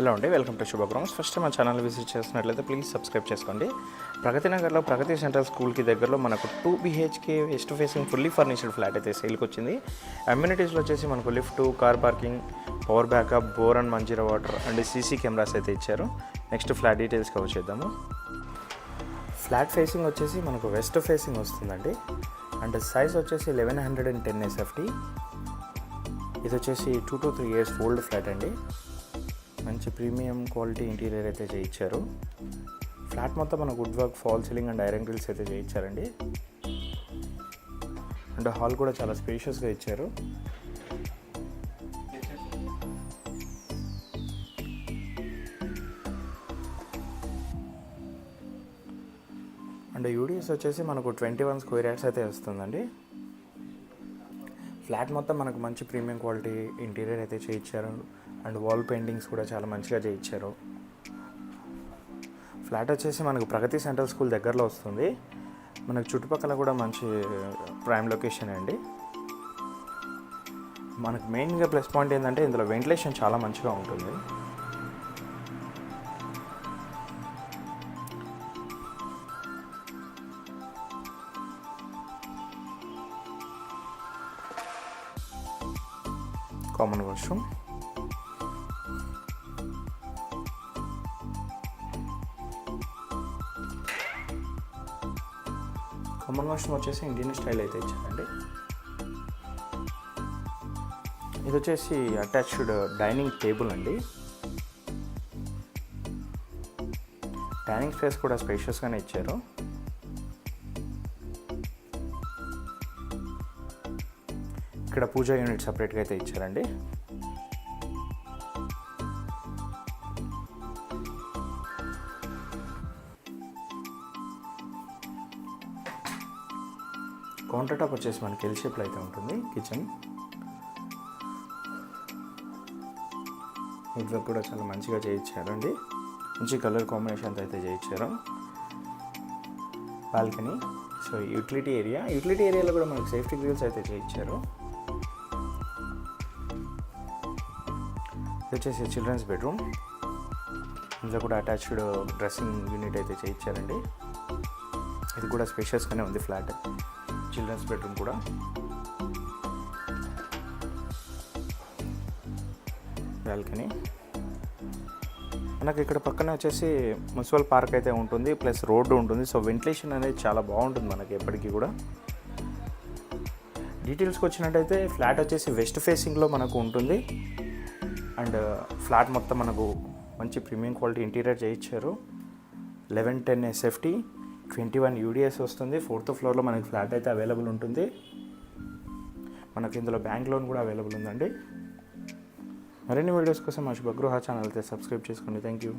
Hello అండి, welcome to శుభగ్రౌండ్స్. First మన channel visit చేస్తున్నట్లయితే ప్లీజ్ సబ్స్క్రైబ్ చేసుకోండి. ప్రగతి నగర్లో ప్రగతి సెంట్రల్ స్కూల్కి దగ్గరలో మనకు 2 BHK west facing fully furnished flat అయితే సేల్కి వచ్చింది. అమ్యూనిటీస్లో వచ్చేసి మనకు lift, car parking, power backup, bore and Manjira water and CC cameras అయితే ఇచ్చారు. నెక్స్ట్ ఫ్లాట్ డీటెయిల్స్ కవర్ చేద్దాము. ఫ్లాట్ ఫేసింగ్ వచ్చేసి మనకు వెస్ట్ ఫేసింగ్ వస్తుందండి. అండ్ సైజ్ వచ్చేసి 1110 SFT. ఇది వచ్చేసి 2 to 3 years ఓల్డ్ ఫ్లాట్ అండి. మంచి ప్రీమియం క్వాలిటీ ఇంటీరియర్ అయితే చేయించారు. ఫ్లాట్ మొత్తం మన wood work, false ceiling and iron grills అయితే చేయించారండి. అండ్ హాల్ కూడా చాలా స్పేషియస్గా ఇచ్చారు. అండ్ యూడిఎస్ వచ్చేసి మనకు 21 స్క్వేర్ యార్డ్స్ అయితే వస్తుందండి. ఫ్లాట్ మొత్తం మనకు మంచి ప్రీమియం క్వాలిటీ ఇంటీరియర్ అయితే చేయించారు. అండ్ వాల్ పెయింటింగ్స్ కూడా చాలా మంచిగా చేయించారు. ఫ్లాట్ వచ్చేసి మనకు ప్రగతి సెంట్రల్ స్కూల్ దగ్గరలో వస్తుంది. మనకు చుట్టుపక్కల కూడా మంచి ప్రైమ్ లొకేషన్ అండి. మనకు మెయిన్గా ప్లస్ పాయింట్ ఏంటంటే ఇందులో వెంటిలేషన్ చాలా మంచిగా ఉంటుంది. కామన్ వాష్రూమ్, కామన్ వాష్రూమ్ వచ్చేసి ఇండియన్ స్టైల్ అయితే ఇచ్చారండి. ఇది వచ్చేసి అటాచ్డ్ డైనింగ్ టేబుల్ అండి. డైనింగ్ స్పేస్ కూడా స్పేషియస్గానే ఇచ్చారు. ఇక్కడ పూజా యూనిట్ సపరేట్గా అయితే ఇచ్చారండి. కౌంటర్ టాప్ వచ్చేసి మనకి ఎల్ షేప్లో అయితే ఉంటుంది. కిచెన్ వుడ్ వర్క్ కూడా చాలా మంచిగా చేయించారండి. మంచి కలర్ కాంబినేషన్తో అయితే చేయించారు. బాల్కనీ, సో యూటిలిటీ ఏరియాలో కూడా మనకి సేఫ్టీ గ్రిల్స్ అయితే చేయించారు. ఇది వచ్చేసి చిల్డ్రన్స్ బెడ్రూమ్. ఇందులో కూడా అటాచ్డ్ డ్రెస్సింగ్ యూనిట్ అయితే చేయించారండి. ఇది కూడా స్పేషియస్గానే ఉంది ఫ్లాట్. చిల్డ్రన్స్ బెడ్రూమ్ కూడా. బాల్కనీ మనకి ఇక్కడ పక్కన వచ్చేసి మున్సిపల్ పార్క్ అయితే ఉంటుంది, ప్లస్ రోడ్డు ఉంటుంది. సో వెంటిలేషన్ అనేది చాలా బాగుంటుంది మనకి ఎప్పటికీ కూడా. డీటెయిల్స్కి వచ్చినట్టయితే ఫ్లాట్ వచ్చేసి వెస్ట్ ఫేసింగ్లో మనకు ఉంటుంది. అండ్ ఫ్లాట్ మొత్తం మనకు మంచి ప్రీమియం క్వాలిటీ ఇంటీరియర్ చేయించారు. 1110 SFT, 21 UDS వస్తుంది. 4th ఫ్లోర్లో మనకి ఫ్లాట్ అయితే అవైలబుల్ ఉంటుంది. మనకి ఇందులో బ్యాంక్ లోన్ కూడా అవైలబుల్ ఉందండి. మరిన్ని వీడియోస్ కోసం మా శుభగృహ ఛానల్ అయితే సబ్స్క్రైబ్ చేసుకోండి. Thank you.